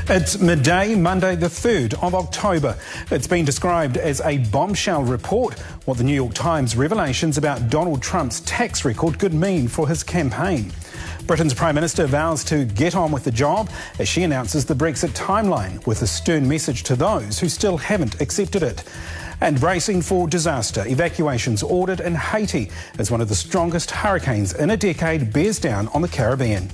It's midday, Monday the 3rd of October. It's been described as a bombshell report, what the New York Times revelations about Donald Trump's tax record could mean for his campaign. Britain's Prime Minister vows to get on with the job as she announces the Brexit timeline with a stern message to those who still haven't accepted it. And bracing for disaster, evacuations ordered in Haiti as one of the strongest hurricanes in a decade bears down on the Caribbean.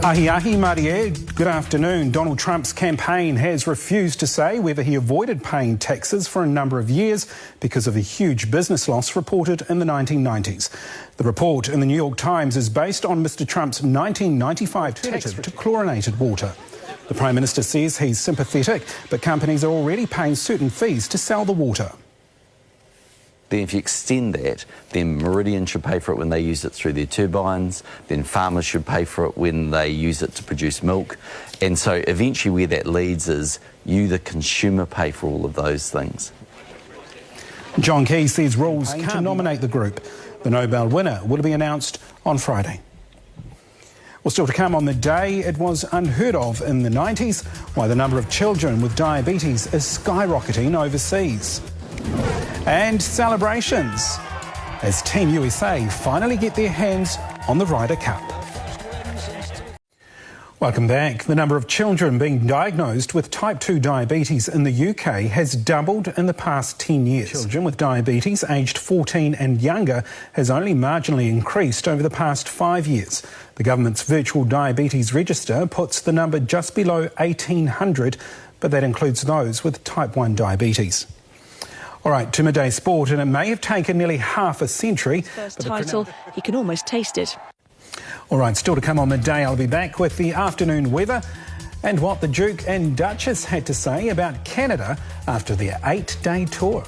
Ahi ahi Marie, good afternoon. Donald Trump's campaign has refused to say whether he avoided paying taxes for a number of years because of a huge business loss reported in the 1990s. The report in the New York Times is based on Mr Trump's 1995 tax to chlorinated water. The Prime Minister says he's sympathetic, but companies are already paying certain fees to sell the water. Then if you extend that, then Meridian should pay for it when they use it through their turbines, then farmers should pay for it when they use it to produce milk. And so eventually where that leads is you, the consumer, pay for all of those things. John Key says rules can't nominate the group. The Nobel winner will be announced on Friday. Well, still to come on Midday, it was unheard of in the 90s why the number of children with diabetes is skyrocketing overseas. And celebrations as Team USA finally get their hands on the Ryder Cup. Welcome back. The number of children being diagnosed with type 2 diabetes in the UK has doubled in the past 10 years. Children with diabetes aged 14 and younger has only marginally increased over the past 5 years. The government's virtual diabetes register puts the number just below 1,800, but that includes those with type 1 diabetes. All right, to Midday Sport, and it may have taken nearly half a century. First title, he can almost taste it. All right, still to come on Midday, I'll be back with the afternoon weather and what the Duke and Duchess had to say about Canada after their 8-day tour.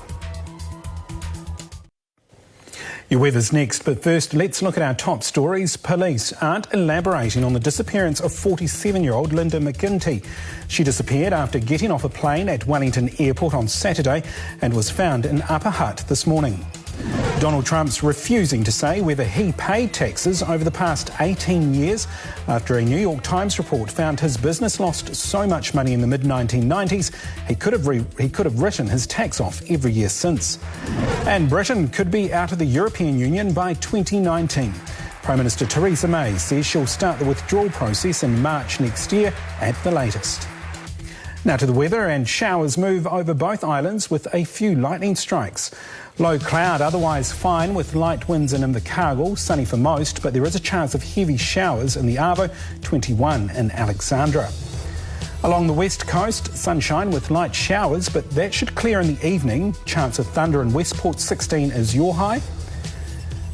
Your weather's next, but first let's look at our top stories. Police aren't elaborating on the disappearance of 47-year-old Linda McGinty. She disappeared after getting off a plane at Wellington Airport on Saturday and was found in Upper Hutt this morning. Donald Trump's refusing to say whether he paid taxes over the past 18 years after a New York Times report found his business lost so much money in the mid-1990s he could have written his tax off every year since. And Britain could be out of the European Union by 2019. Prime Minister Theresa May says she'll start the withdrawal process in March next year at the latest. Now to the weather, and showers move over both islands with a few lightning strikes. Low cloud, otherwise fine with light winds in Invercargill, sunny for most, but there is a chance of heavy showers in the Arvo, 21 in Alexandra. Along the west coast, sunshine with light showers, but that should clear in the evening. Chance of thunder in Westport, 16 is your high.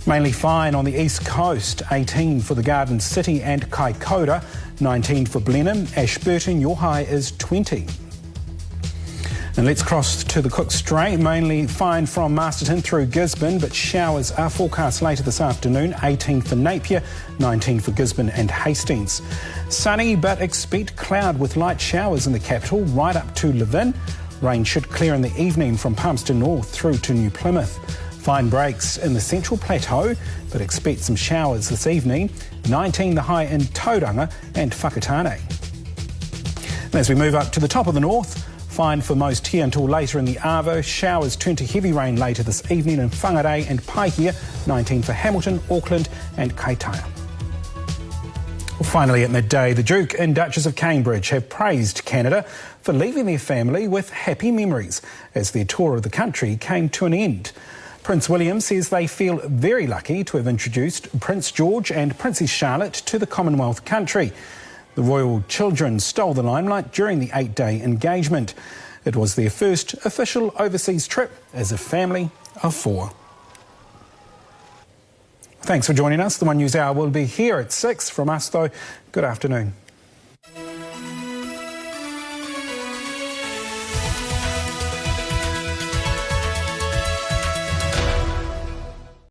Mainly fine on the east coast, 18 for the Garden City and Kaikoura, 19 for Blenheim. Ashburton, your high is 20. And let's cross to the Cook Strait, mainly fine from Masterton through Gisborne, but showers are forecast later this afternoon, 18 for Napier, 19 for Gisborne and Hastings. Sunny, but expect cloud with light showers in the capital right up to Levin. Rain should clear in the evening from Palmerston North through to New Plymouth. Fine breaks in the Central Plateau, but expect some showers this evening. 19 the high in Tauranga and Whakatane. And as we move up to the top of the north, fine for most here until later in the Arvo. Showers turn to heavy rain later this evening in Whangarei and Paihia. 19 for Hamilton, Auckland and Kaitaia. Well, finally at midday, the Duke and Duchess of Cambridge have praised Canada for leaving their family with happy memories as their tour of the country came to an end. Prince William says they feel very lucky to have introduced Prince George and Princess Charlotte to the Commonwealth country. The royal children stole the limelight during the 8-day engagement. It was their first official overseas trip as a family of 4. Thanks for joining us. The One News Hour will be here at 6. From us, though, good afternoon.